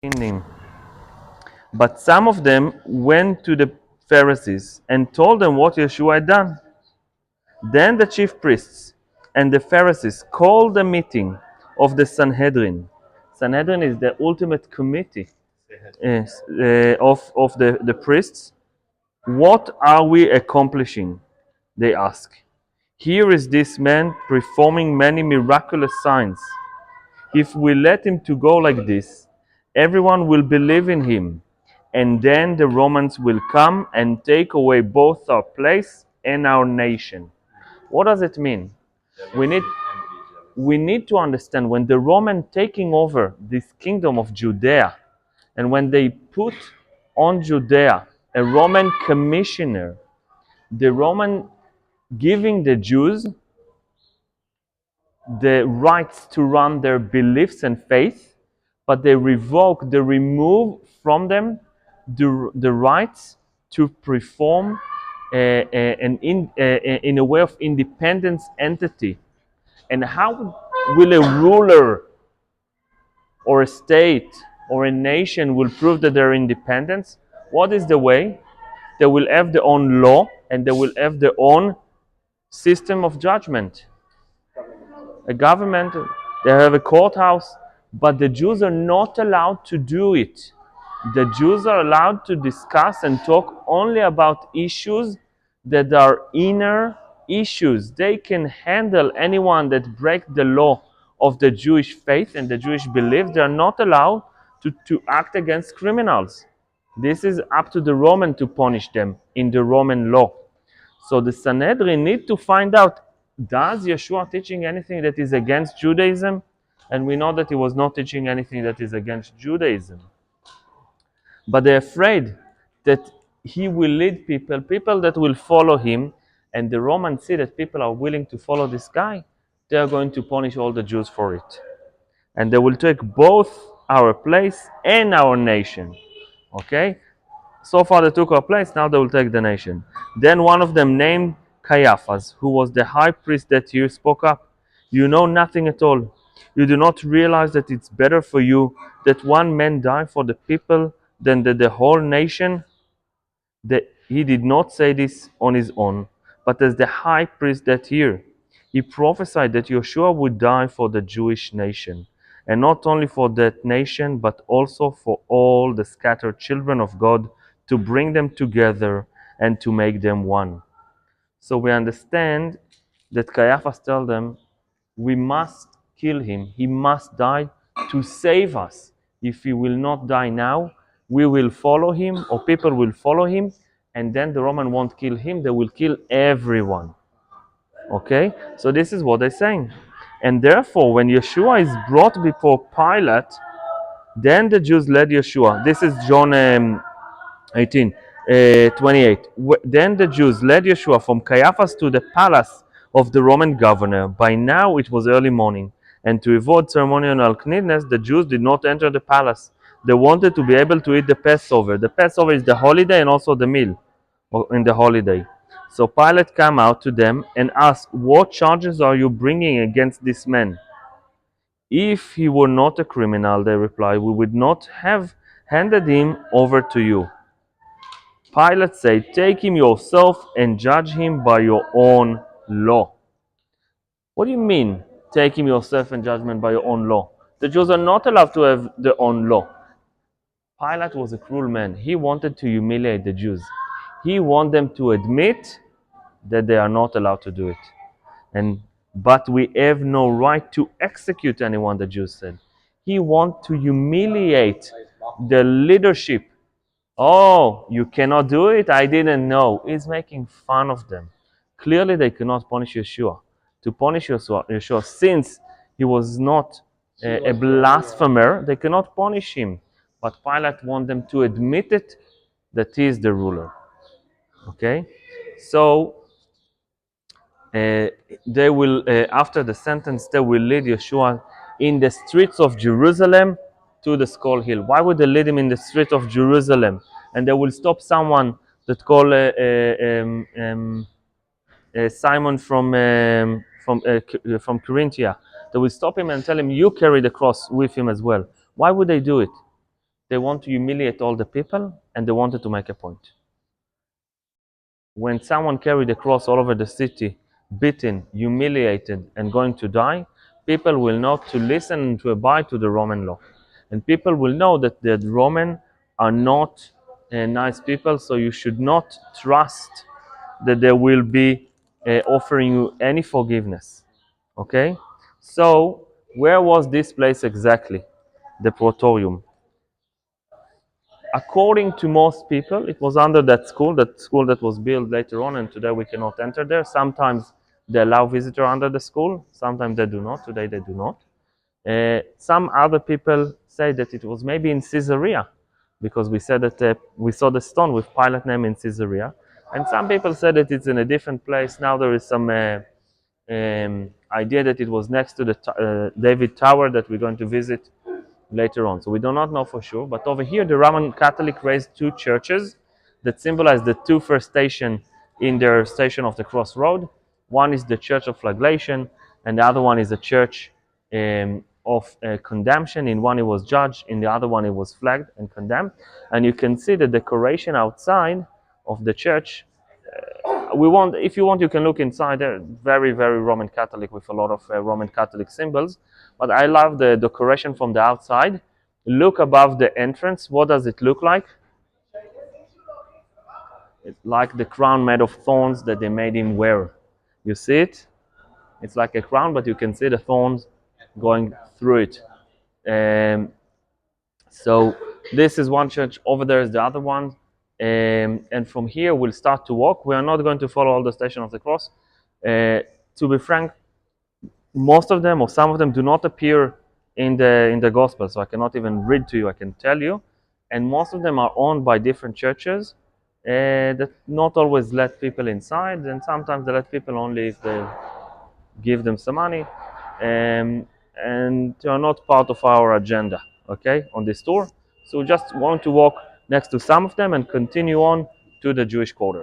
in him. But some of them went to the Pharisees and told them what Yeshua had done. Then the chief priests and the Pharisees called a meeting of the Sanhedrin. Sanhedrin is the ultimate committee of the priests. What are we accomplishing? They ask. Here is this man performing many miraculous signs. If we let him to go like this, everyone will believe in him, and then the Romans will come and take away both our place and our nation. What does it mean? We need we need to understand when the Roman taking over this kingdom of Judea, and when they put on Judea a Roman commissioner, the Roman giving the Jews the rights to run their beliefs and faith, but they remove from them the rights to perform in a way of independence entity. And how will a ruler or a state or a nation will prove that they're independent? What is the way? They will have their own law and they will have their own system of judgment. A government, they have a courthouse, but the Jews are not allowed to do it. The Jews are allowed to discuss and talk only about issues that are inner issues. They can handle anyone that breaks the law of the Jewish faith and the Jewish belief. They are not allowed to act against criminals. This is up to the Roman to punish them in the Roman law. So the Sanhedrin need to find out, does Yeshua teaching anything that is against Judaism? And we know that he was not teaching anything that is against Judaism. But they're afraid that he will lead people that will follow him, and the Romans see that people are willing to follow this guy, they are going to punish all the Jews for it. And they will take both our place and our nation. Okay? So far they took our place, now they will take the nation. Then one of them named Caiaphas, who was the high priest that year, spoke up. You know nothing at all. You do not realize that it's better for you that one man die for the people than that the whole nation? That he did not say this on his own, but as the high priest that year. He prophesied that Yeshua would die for the Jewish nation, and not only for that nation, but also for all the scattered children of God, to bring them together and to make them one. So we understand that Caiaphas told them, we must kill him. He must die to save us. If he will not die now, we will follow him, or people will follow him, and then the Roman won't kill him, they will kill everyone. Okay? So this is what they're saying. And therefore, when Yeshua is brought before Pilate, then the Jews led Yeshua. This is John 18, 28. Then the Jews led Yeshua from Caiaphas to the palace of the Roman governor. By now it was early morning, and to avoid ceremonial cleanness, the Jews did not enter the palace. They wanted to be able to eat the Passover. The Passover is the holiday and also the meal in the holiday. So Pilate came out to them and asked, what charges are you bringing against this man? If he were not a criminal, they replied, we would not have handed him over to you. Pilate said, take him yourself and judge him by your own law. What do you mean, take him yourself and judgment by your own law? The Jews are not allowed to have their own law. Pilate was a cruel man. He wanted to humiliate the Jews. He wanted them to admit that they are not allowed to do it. But we have no right to execute anyone, the Jews said. He wanted to humiliate the leadership. Oh, you cannot do it? I didn't know. He's making fun of them. Clearly, they cannot punish Yeshua. To punish Yeshua, since he was not a blasphemer, they cannot punish him. But Pilate wants them to admit it, that he is the ruler. Okay? So, they will, after the sentence, they will lead Yeshua in the streets of Jerusalem to the Skull Hill. Why would they lead him in the street of Jerusalem? And they will stop someone that call Simon from Corinthia. They will stop him and tell him, you carry the cross with him as well. Why would they do it? They want to humiliate all the people, and they wanted to make a point. When someone carried a cross all over the city, beaten, humiliated, and going to die, people will know to listen and to abide to the Roman law. And people will know that the Roman are not nice people, so you should not trust that they will be offering you any forgiveness. Okay? So, where was this place exactly? The Praetorium. According to most people, it was under that school that was built later on, and today we cannot enter there. Sometimes they allow visitor under the school, sometimes they do not. Today they do not. Some other people say that it was maybe in Caesarea, because we said that we saw the stone with Pilate name in Caesarea, and some people said that it's in a different place. Now there is some idea that it was next to the David Tower that we're going to visit later on. So we do not know for sure, but over here the Roman Catholic raised two churches that symbolize the two first stations in their Station of the Crossroad. One is the Church of Flagellation, and the other one is the Church of Condemnation. In one it was judged, in the other one it was flagged and condemned. And you can see the decoration outside of the church. If you want, you can look inside. They're very, very Roman Catholic with a lot of Roman Catholic symbols. But I love the decoration from the outside. Look above the entrance. What does it look like? It's like the crown made of thorns that they made him wear. You see it? It's like a crown, but you can see the thorns going through it. So this is one church. Over there is the other one. And from here we'll start to walk. We are not going to follow all the Station of the Cross. To be frank, most of them or some of them do not appear in the gospel, so I cannot even read to you. I can tell you, and most of them are owned by different churches that not always let people inside, and sometimes they let people only if they give them some money, and they are not part of our agenda. Okay, on this tour, so we just want to walk next to some of them and continue on to the Jewish quarter.